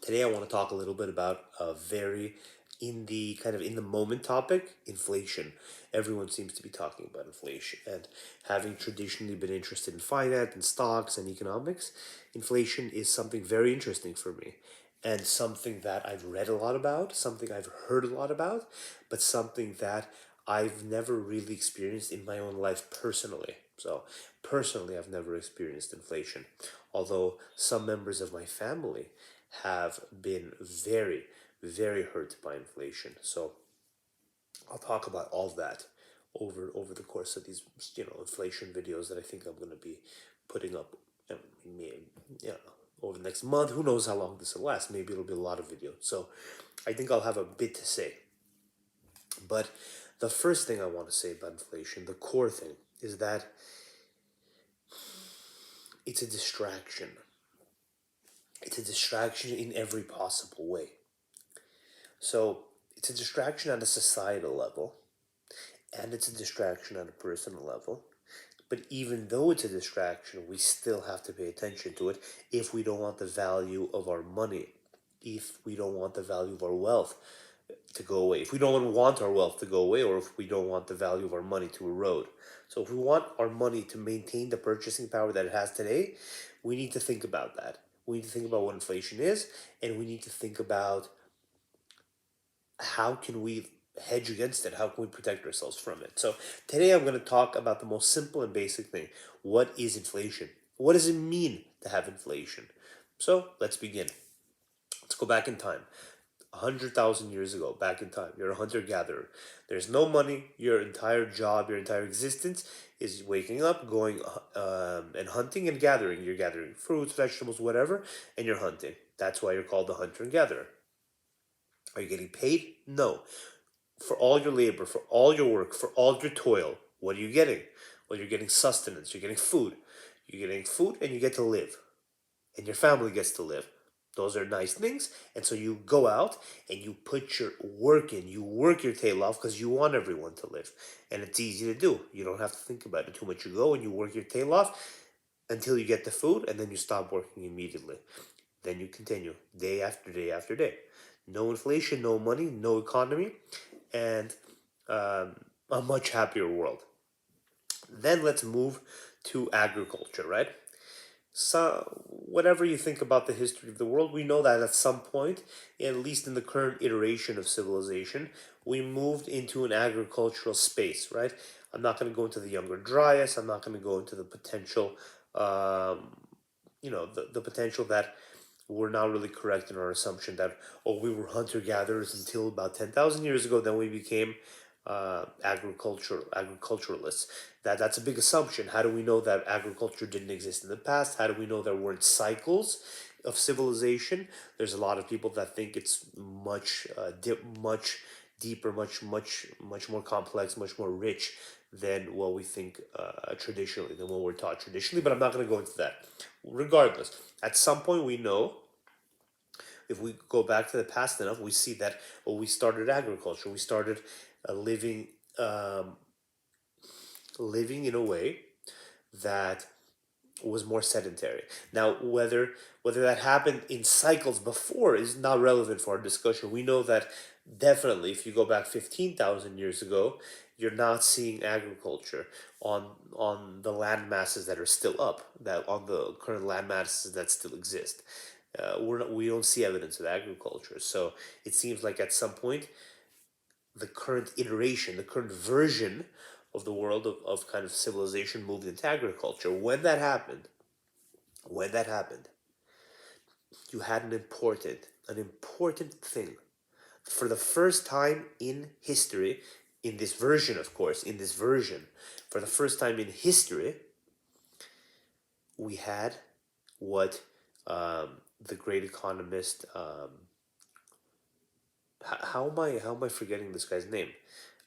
Today, I want to talk a little bit about a very in the moment topic, inflation. Everyone seems to be talking about inflation, and having traditionally been interested in finance and stocks and economics, inflation is something very interesting for me, and something that I've read a lot about, something I've heard a lot about, but something that I've never really experienced in my own life personally. So, personally, I've never experienced inflation, although some members of my family have been very, very hurt by inflation. So I'll talk about all that over the course of these inflation videos that I think I'm going to be putting up. Over the next month. Who knows how long this will last? Maybe it'll be a lot of videos. So I think I'll have a bit to say. But the first thing I want to say about inflation, the core thing, is that it's a distraction. It's a distraction in every possible way. So it's a distraction at a societal level, and it's a distraction at a personal level. But even though it's a distraction, we still have to pay attention to it if we don't want the value of our money, if we don't want the value of our wealth to go away, if we don't want our wealth to go away, or if we don't want the value of our money to erode. So if we want our money to maintain the purchasing power that it has today, we need to think about that. We need to think about what inflation is, and we need to think about how can we hedge against it? How can we protect ourselves from it? So today I'm going to talk about the most simple and basic thing. What is inflation? What does it mean to have inflation? So let's begin. Let's go back in time. 100,000 years ago, back in time, you're a hunter gatherer. There's no money. Your entire job, your entire existence is waking up, going and hunting and gathering. You're gathering fruits, vegetables, whatever, and you're hunting. That's why you're called the hunter and gatherer. Are you getting paid? No. For all your labor, for all your work, for all your toil, what are you getting? Well, you're getting sustenance, you're getting food. You're getting food and you get to live. And your family gets to live. Those are nice things. And so you go out and you put your work in. You work your tail off because you want everyone to live. And it's easy to do. You don't have to think about it too much. You go and you work your tail off until you get the food, and then you stop working immediately. Then you continue day after day after day. No inflation, no money, no economy, and a much happier world. Then let's move to agriculture, right? So, whatever you think about the history of the world, we know that at some point, at least in the current iteration of civilization, we moved into an agricultural space, right? I'm not going to go into the Younger Dryas. I'm not going to go into the potential, the potential that we're not really correct in our assumption that, oh, we were hunter-gatherers until about 10,000 years ago, then we became agriculturalists. That's a big assumption. How do we know that agriculture didn't exist in the past? How do we know there weren't cycles of civilization? There's a lot of people that think it's much deeper, much more complex, much more rich than what we think traditionally, than what we're taught traditionally. But I'm not going to go into that. Regardless, at some point we know, if we go back to the past enough, we see that, well, we started agriculture. We started living living in a way that was more sedentary. Now, whether that happened in cycles before is not relevant for our discussion. We know that definitely, if you go back 15,000 years ago, you're not seeing agriculture on the land masses that are still up, that on the current land masses that still exist. We don't see evidence of agriculture. So it seems like at some point, the current iteration, the current version of the world of kind of civilization moved into agriculture. When that happened, you had an important thing. For the first time in history, in this version, of course, for the first time in history, we had what the great economist, how am I forgetting this guy's name?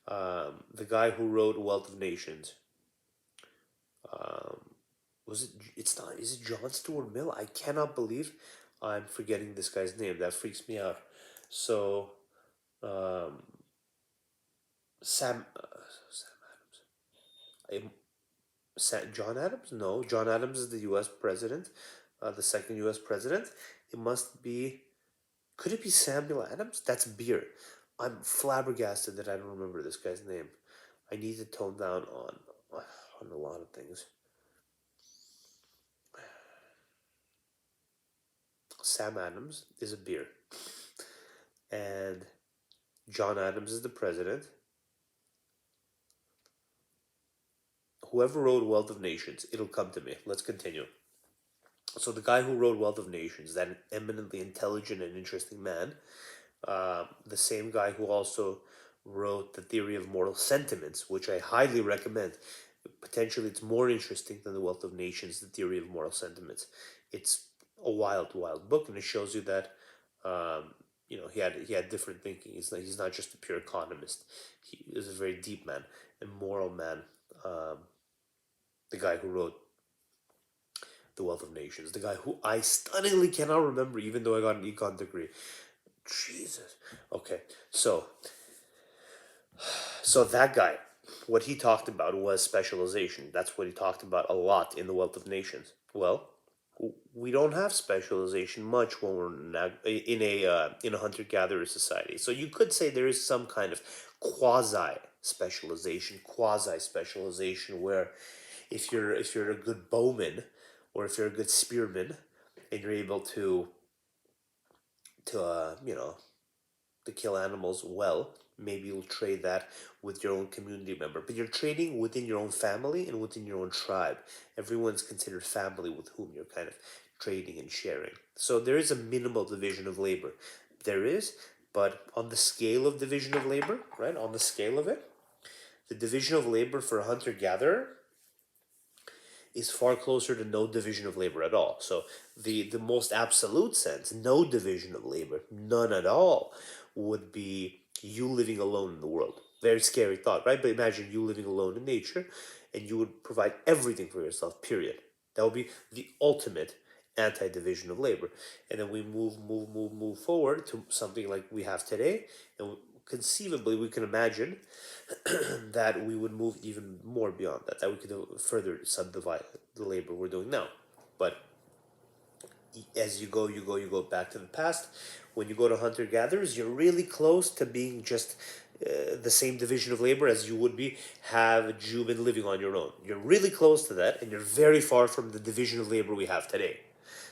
The guy who wrote Wealth of Nations. Um, was it? It's not. Is it John Stuart Mill? I cannot believe I'm forgetting this guy's name. That freaks me out. So, um, Sam Adams. John Adams? No, John Adams is the U.S. president, the second U.S. president. It must be. Could it be Samuel Adams? That's beer. I'm flabbergasted that I don't remember this guy's name. I need to tone down on a lot of things. Sam Adams is a beer, and John Adams is the president. Whoever wrote Wealth of Nations, it'll come to me. Let's continue. So the guy who wrote Wealth of Nations, that eminently intelligent and interesting man, the same guy who also wrote The Theory of Moral Sentiments, which I highly recommend. Potentially, it's more interesting than The Wealth of Nations, The Theory of Moral Sentiments. It's a wild, wild book, and it shows you that he had different thinking. He's not just a pure economist. He is a very deep man and moral man. Um, the guy who wrote The Wealth of Nations, the guy who I stunningly cannot remember, even though I got an econ degree. Jesus. Okay, so that guy, what he talked about was specialization. That's what he talked about a lot in The Wealth of Nations. Well, we don't have specialization much when we're in a hunter gatherer society. So you could say there is some kind of quasi specialization where if you're a good bowman or if you're a good spearman and you're able to to kill animals well, maybe you'll trade that with your own community member. But you're trading within your own family and within your own tribe. Everyone's considered family with whom you're kind of trading and sharing. So there is a minimal division of labor. There is, but on the scale of division of labor, right? On the scale of it, the division of labor for a hunter gatherer is far closer to no division of labor at all. So the most absolute sense, no division of labor, none at all, would be you living alone in the world. Very scary thought, right? But imagine you living alone in nature and you would provide everything for yourself, period. That would be the ultimate anti-division of labor. And then we move forward to something like we have today, and conceivably we can imagine that we would move even more beyond that we could further subdivide the labor we're doing now. But as you go back to the past. When you go to hunter gatherers, you're really close to being just the same division of labor as you would be have a Jew been living on your own. You're really close to that, and you're very far from the division of labor we have today.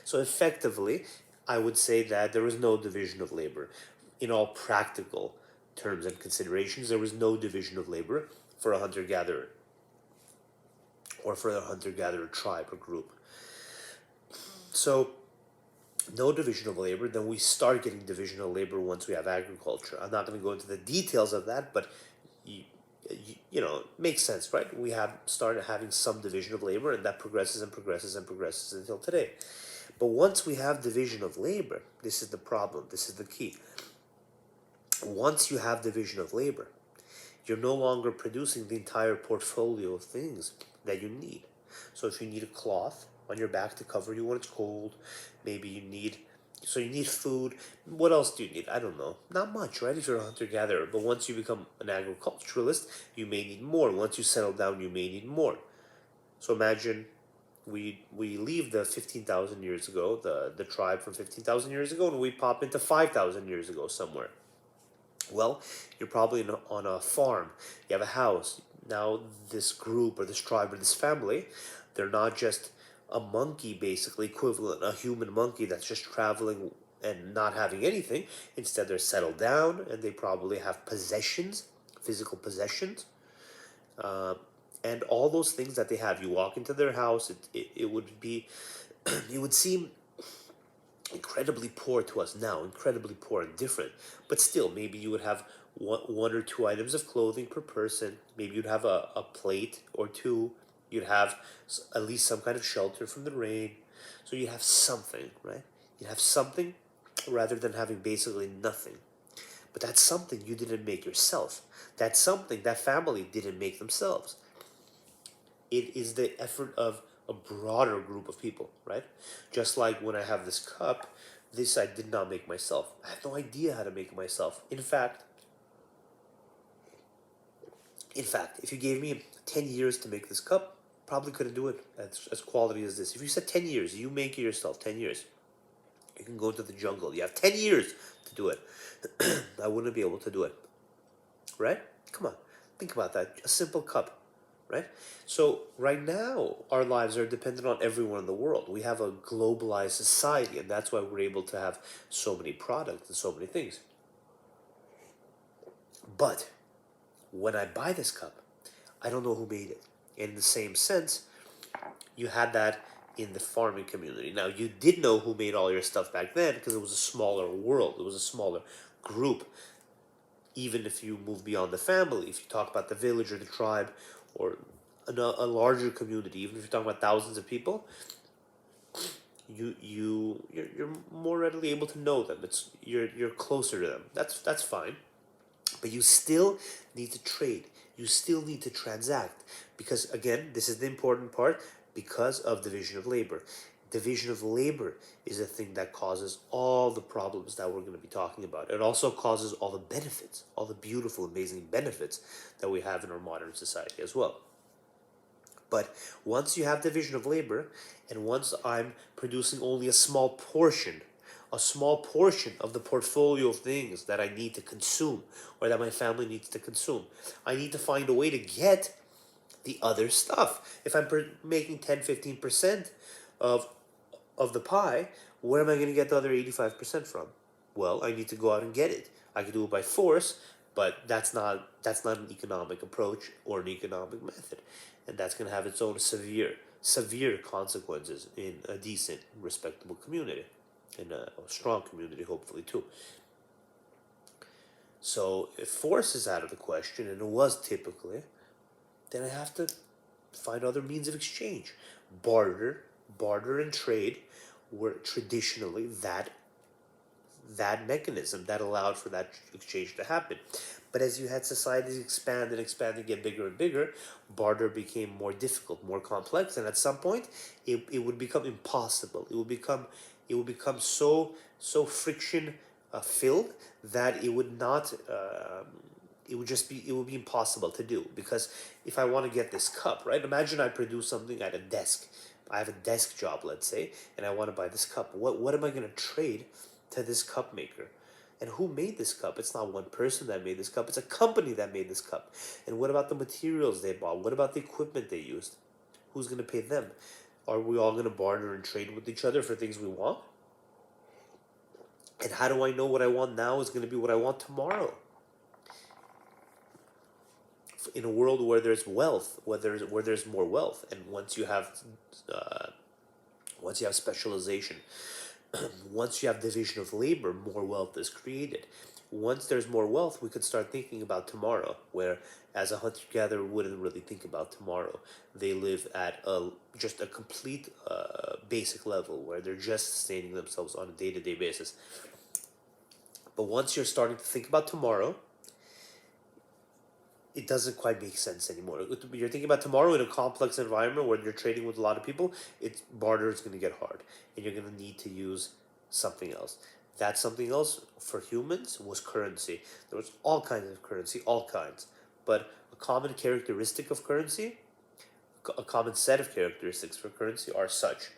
So effectively, I would say that there was no division of labor in all practical terms and considerations. There was no division of labor for a hunter gatherer or for a hunter gatherer tribe or group. So no division of labor, then we start getting division of labor once we have agriculture. I'm not going to go into the details of that, but it makes sense, right? We have started having some division of labor, and that progresses and progresses and progresses until today. But once we have division of labor, this is the problem, this is the key. Once you have division of labor, you're no longer producing the entire portfolio of things that you need. So if you need a cloth on your back to cover you when it's cold, maybe you need food. What else do you need? I don't know. Not much, right? If you're a hunter-gatherer. But once you become an agriculturalist, you may need more. Once you settle down, you may need more. So imagine we leave the 15,000 years ago, the tribe from 15,000 years ago, and we pop into 5,000 years ago somewhere. Well, you're probably on a farm. You have a house. Now, this group or this tribe or this family, they're not just a monkey, basically, equivalent, a human monkey that's just traveling and not having anything. Instead, they're settled down and they probably have possessions, physical possessions. And all those things that they have, you walk into their house, it would be, it would seem incredibly poor to us now, incredibly poor and different. But still, maybe you would have one or two items of clothing per person. Maybe you'd have a plate or two. You'd have at least some kind of shelter from the rain. So you'd have something, right? You'd have something rather than having basically nothing. But that's something you didn't make yourself. That's something that family didn't make themselves. It is the effort of a broader group of people, right? Just like when I have this cup, this I did not make myself. I have no idea how to make it myself. In fact, if you gave me 10 years to make this cup, probably couldn't do it as quality as this. If you said 10 years, you make it yourself, 10 years. You can go into the jungle. You have 10 years to do it. I wouldn't be able to do it, right? Come on, think about that. A simple cup, right? So right now, our lives are dependent on everyone in the world. We have a globalized society, and that's why we're able to have so many products and so many things. But when I buy this cup, I don't know who made it. In the same sense, you had that in the farming community. Now, you did know who made all your stuff back then because it was a smaller world, it was a smaller group. Even if you move beyond the family, if you talk about the village or the tribe or a larger community, even if you're talking about thousands of people, you're more readily able to know them. You're closer to them. That's fine. But you still need to trade. You still need to transact. Because, again, this is the important part, because of division of labor. Division of labor is a thing that causes all the problems that we're going to be talking about. It also causes all the benefits, all the beautiful, amazing benefits that we have in our modern society as well. But once you have division of labor, and once I'm producing only a small portion of the portfolio of things that I need to consume or that my family needs to consume, I need to find a way to get the other stuff. If I'm making 10-15% of of the pie, where am I going to get the other 85% from? Well, I need to go out and get it. I can do it by force, but that's not an economic approach or an economic method, and that's going to have its own severe consequences in a decent, respectable community, in a strong community, hopefully too. So if force is out of the question, and it was typically, then I have to find other means of exchange. Barter, barter and trade were traditionally that mechanism that allowed for that exchange to happen. But as you had societies expand and expand and get bigger and bigger, barter became more difficult, more complex, and at some point, it would become impossible. It would become so friction filled that it would not. It would be impossible to do, because if I want to get this cup, right? Imagine I produce something at a desk. I have a desk job, let's say, and I want to buy this cup. What am I going to trade to this cup maker? And who made this cup? It's not one person that made this cup. It's a company that made this cup. And what about the materials they bought? What about the equipment they used? Who's going to pay them? Are we all going to barter and trade with each other for things we want? And how do I know what I want now is going to be what I want tomorrow? In a world where there's wealth, where there's more wealth, and uh, once you have specialization, once you have division of labor, more wealth is created. Once there's more wealth, we could start thinking about tomorrow, where as a hunter-gatherer wouldn't really think about tomorrow. They live at just a complete basic level where they're just sustaining themselves on a day-to-day basis. But once you're starting to think about tomorrow, it doesn't quite make sense anymore. You're thinking about tomorrow in a complex environment where you're trading with a lot of people. It's barter is going to get hard, and you're going to need to use something else. That something else for humans was currency. There was all kinds of currency, all kinds, but a common characteristic of currency, a common set of characteristics for currency are such.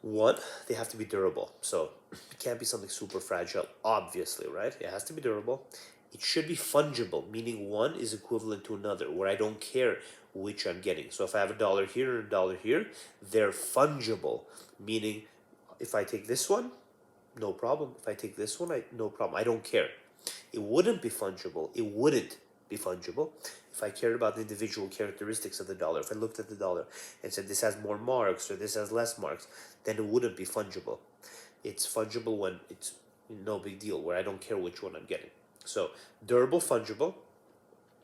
One, they have to be durable. So it can't be something super fragile, obviously, right? It has to be durable. It should be fungible, meaning one is equivalent to another, where I don't care which I'm getting. So if I have $1 here and $1 here, they're fungible, meaning if I take this one, no problem. If I take this one, no problem. I don't care. It wouldn't be fungible. It wouldn't be fungible if I cared about the individual characteristics of the dollar. If I looked at the dollar and said this has more marks or this has less marks, then it wouldn't be fungible. It's fungible when it's no big deal, where I don't care which one I'm getting. So durable, fungible.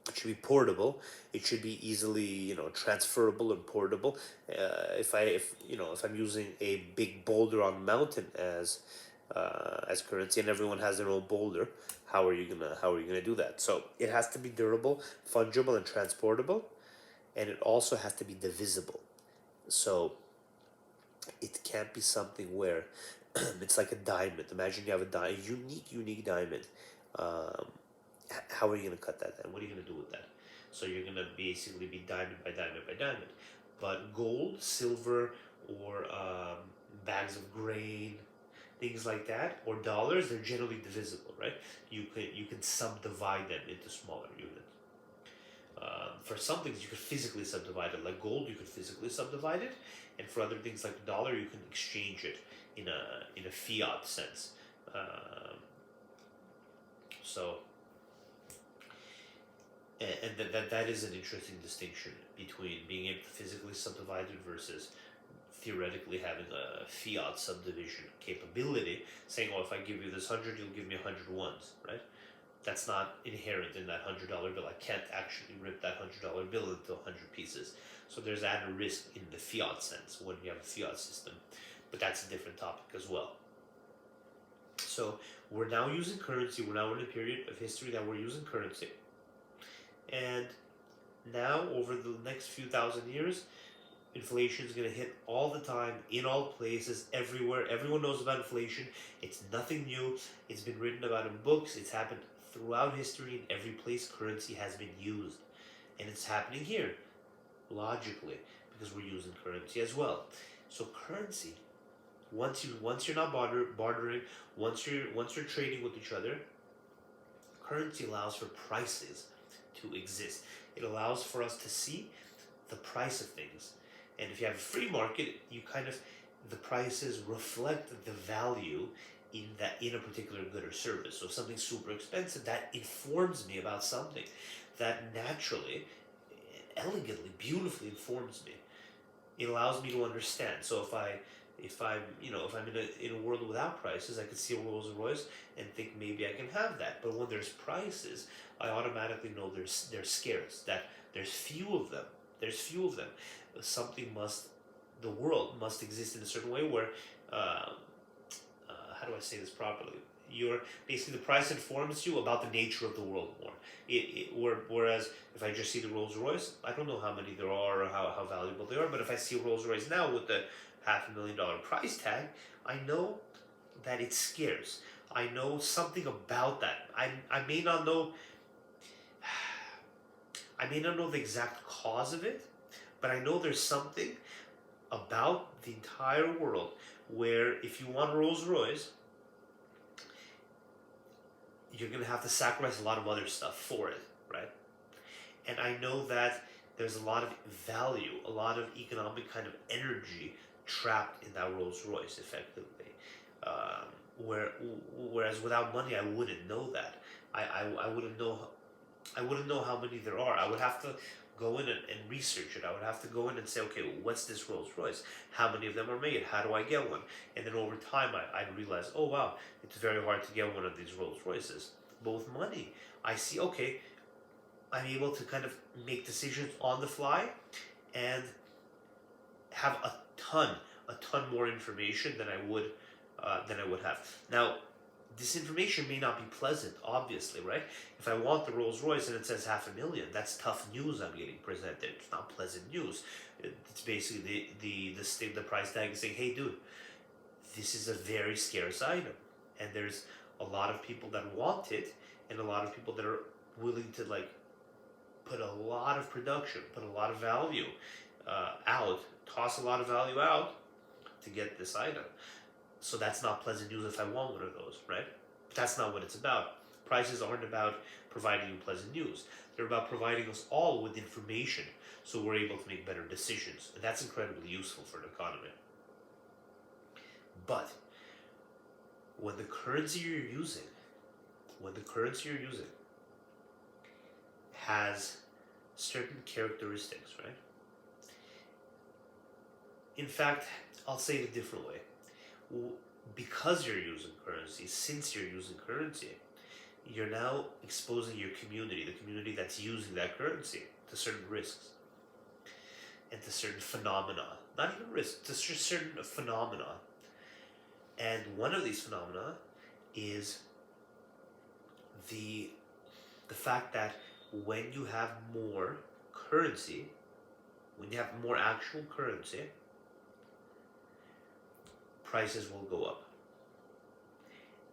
It should be portable. It should be easily, transferable and portable. If I'm using a big boulder on a mountain as currency, and everyone has their own boulder, how are you gonna do that? So it has to be durable, fungible, and transportable, and it also has to be divisible. So it can't be something where it's like a diamond. Imagine you have a unique diamond. Um, how are you going to cut that then? What are you going to do with that? So you're going to basically be diamond by diamond by diamond. But gold, silver, or bags of grain, things like that, or dollars, they're generally divisible, right? You can subdivide them into smaller units. For some things, you could physically subdivide it, like gold. You could physically subdivide it, and for other things like the dollar, you can exchange it in a fiat sense. Um, so, and that is an interesting distinction between being able to physically subdivide it versus theoretically having a fiat subdivision capability, saying, "Oh, if I give you this 100, you'll give me 100 ones," right? That's not inherent in that $100 bill. I can't actually rip that $100 bill into 100 pieces. So there's added risk in the fiat sense when you have a fiat system, but that's a different topic as well. So we're now using currency. We're now in a period of history that we're using currency, and now over the next few thousand years, inflation is going to hit all the time, in all places, everywhere. Everyone knows about inflation. It's nothing new. It's been written about in books. It's happened throughout history. In every place currency has been used. And it's happening here, logically, because we're using currency as well. So currency, once you're not bartering, once you're trading with each other, currency allows for prices to exist. It allows for us to see the price of things. And if you have a free market, the prices reflect the value in a particular good or service. So if something's super expensive, that informs me about something. That naturally, elegantly, beautifully informs me. It allows me to understand. So if I'm in a world without prices, I could see a Rolls Royce and think maybe I can have that. But when there's prices, I automatically know they're scarce. That there's few of them. There's few of them. The world must exist in a certain way where, how do I say this properly? Basically, the price informs you about the nature of the world more. Whereas if I just see the Rolls Royce, I don't know how many there are or how valuable they are. But if I see a Rolls Royce now with the $500,000 price tag, I know that it's scarce. I know something about that. I may not know. I may not know the exact cause of it, but I know there's something about the entire world where if you want a Rolls Royce, you're going to have to sacrifice a lot of other stuff for it, right? And I know that there's a lot of value, a lot of economic kind of energy trapped in that Rolls Royce, effectively. Whereas without money, I wouldn't know that. I wouldn't know. I wouldn't know how many there are. I would have to go in and research it. I would have to go in and say, okay, what's this Rolls Royce? How many of them are made? How do I get one? And then over time, I'd realize, oh wow, it's very hard to get one of these Rolls Royces. But with money, I see, okay, I'm able to kind of make decisions on the fly and have a ton more information than I would have. Now, this information may not be pleasant, obviously, right? If I want the Rolls Royce and it says $500,000, that's tough news I'm getting presented. It's not pleasant news. It's basically the price tag is saying, hey, dude, this is a very scarce item, and there's a lot of people that want it, and a lot of people that are willing to put a lot of production, put a lot of value out, toss a lot of value out to get this item. So that's not pleasant news if I want one of those, right? But that's not what it's about. Prices aren't about providing you pleasant news. They're about providing us all with information so we're able to make better decisions. And that's incredibly useful for an economy. But when the currency you're using has certain characteristics, right? In fact, I'll say it a different way. Because you're using currency, since you're using currency, you're now exposing your community, the community that's using that currency, to certain risks and to certain phenomena. Not even risks, to certain phenomena. And one of these phenomena is the fact that when you have more currency, when you have more actual currency, prices will go up.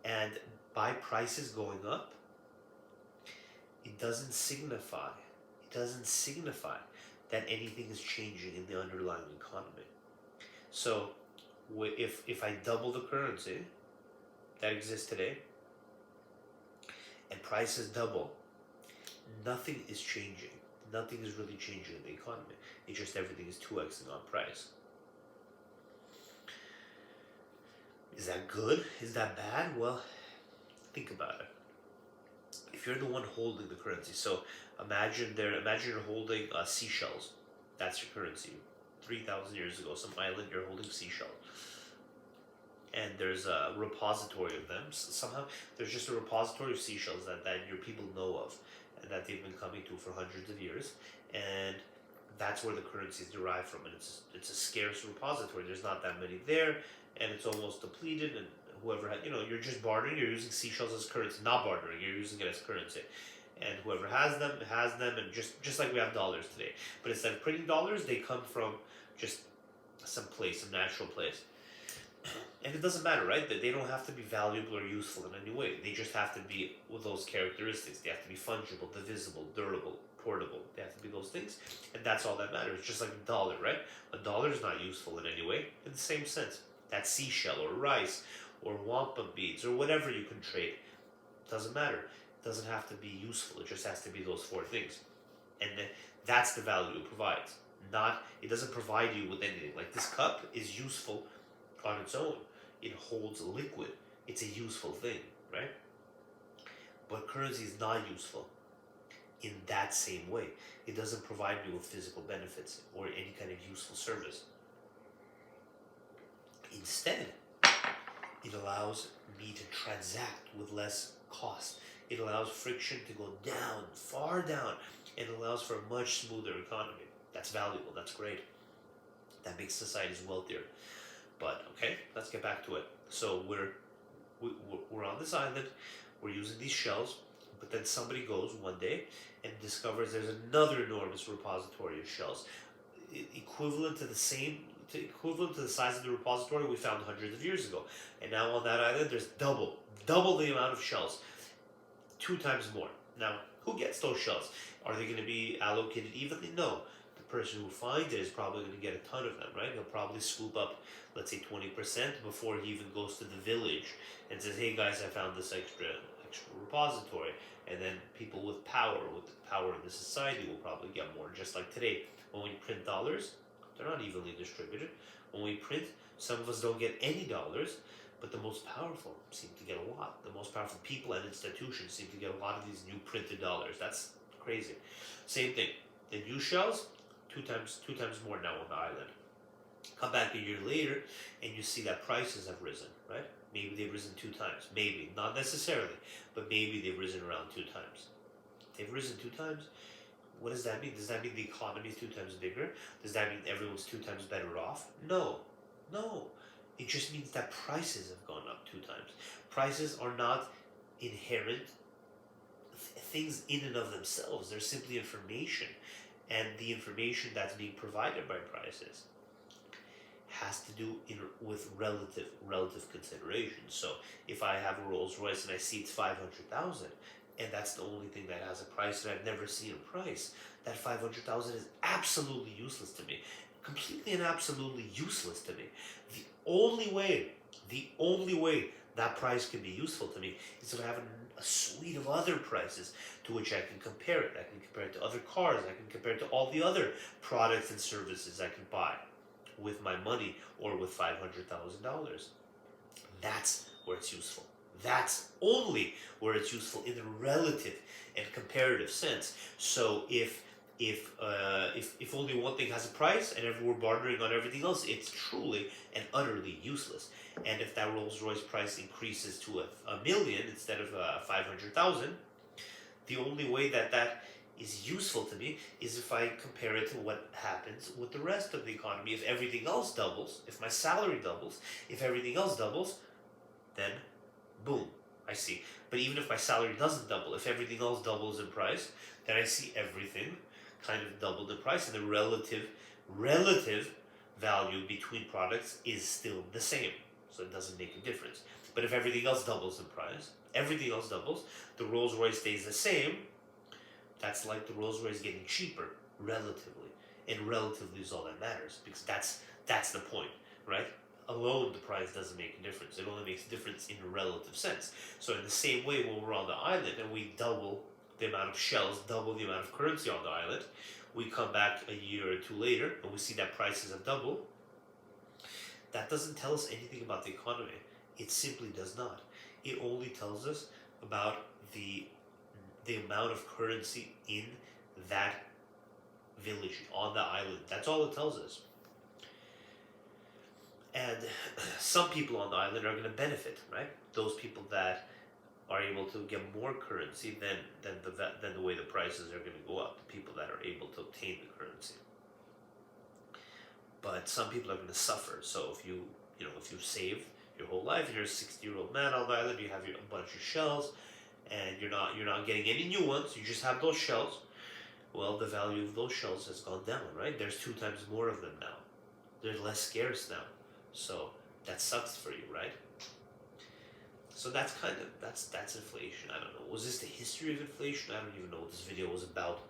And by prices going up, it doesn't signify that anything is changing in the underlying economy. So if I double the currency, that exists today and prices double, nothing is changing. Nothing is really changing in the economy. It's just everything is 2xing on price. Is that good? Is that bad? Well, think about it. If you're the one holding the currency, so imagine you're holding seashells. That's your currency. 3,000 years ago, some island, you're holding seashells. And there's a repository of them. So somehow there's just a repository of seashells that your people know of and that they've been coming to for hundreds of years. And that's where the currency is derived from. And it's a scarce repository. There's not that many there, and it's almost depleted. And whoever had, you're just bartering. You're using seashells as currency, not bartering. You're using it as currency. And whoever has them, and just like we have dollars today. But instead of printing dollars, they come from just some natural place. And it doesn't matter, right? That they don't have to be valuable or useful in any way. They just have to be with those characteristics. They have to be fungible, divisible, durable, portable. They have to be those things. And that's all that matters. Just like a dollar, right? A dollar is not useful in any way. In the same sense, that seashell or rice or wampum beads or whatever you can trade, doesn't matter. It doesn't have to be useful. It just has to be those four things. And that's the value it provides. It doesn't provide you with anything. Like this cup is useful on its own. It holds a liquid. It's a useful thing, right? But currency is not useful in that same way. It doesn't provide me with physical benefits or any kind of useful service. Instead, it allows me to transact with less cost. It allows friction to go down, far down, and allows for a much smoother economy. That's valuable. That's great. That makes societies wealthier. But okay, let's get back to it. So we're on this island. We're using these shells, but then somebody goes one day and discovers there's another enormous repository of shells, equivalent to the size of the repository we found hundreds of years ago. And now on that island, there's double the amount of shells, 2 times more. Now, who gets those shells? Are they going to be allocated evenly? No. The person who finds it is probably going to get a ton of them, right? He'll probably scoop up, let's say 20% before he even goes to the village and says, hey guys, I found this extra repository. And then people with the power in the society will probably get more. Just like today, when we print dollars, they're not evenly distributed. When we print, some of us don't get any dollars, but the most powerful seem to get a lot. The most powerful people and institutions seem to get a lot of these new printed dollars. That's crazy. Same thing. The new shells, two times more now on the island. Come back a year later, and you see that prices have risen, right? Maybe they've risen 2 times. Maybe. Not necessarily, but maybe they've risen around 2 times. They've risen 2 times. What does that mean? Does that mean the economy is 2 times bigger? Does that mean everyone's 2 times better off? No. It just means that prices have gone up 2 times. Prices are not inherent things in and of themselves. They're simply information. And the information that's being provided by prices has to do with relative consideration. So if I have a Rolls Royce and I see it's 500,000, and that's the only thing that has a price and I've never seen a price, that 500,000 is absolutely useless to me. Completely and absolutely useless to me. The only way that price can be useful to me is if I have a suite of other prices to which I can compare it. I can compare it to other cars. I can compare it to all the other products and services I can buy with my money or with $500,000. That's where it's useful. That's only where it's useful in the relative and comparative sense. So if only one thing has a price and we're bartering on everything else, it's truly and utterly useless. And if that Rolls Royce price increases to a million instead of 500,000, the only way that is useful to me is if I compare it to what happens with the rest of the economy. If everything else doubles, if my salary doubles, if everything else doubles, then boom, I see. But even if my salary doesn't double, if everything else doubles in price, then I see everything kind of doubled in price, and the relative value between products is still the same. So it doesn't make a difference. But if everything else doubles in price, everything else doubles, the Rolls Royce stays the same, that's like the Rolls Royce getting cheaper, relatively. And relatively is all that matters, because that's the point, right? alone, the price doesn't make a difference. It only makes a difference in a relative sense. So in the same way, when we're on the island and we double the amount of shells, double the amount of currency on the island, we come back a year or two later and we see that prices have doubled. That doesn't tell us anything about the economy. It simply does not. It only tells us about the amount of currency in that village on the island. That's all it tells us. And some people on the island are going to benefit, right? Those people that are able to get more currency than the way the prices are going to go up. The people that are able to obtain the currency. But some people are going to suffer. So if you save your whole life, and you're a 60-year-old man on the island, you have a bunch of shells, and you're not getting any new ones. You just have those shells. Well, the value of those shells has gone down, right? There's 2 times more of them now. They're less scarce now. So that sucks for you, right? So that's inflation. I don't know. Was this the history of inflation? I don't even know what this video was about.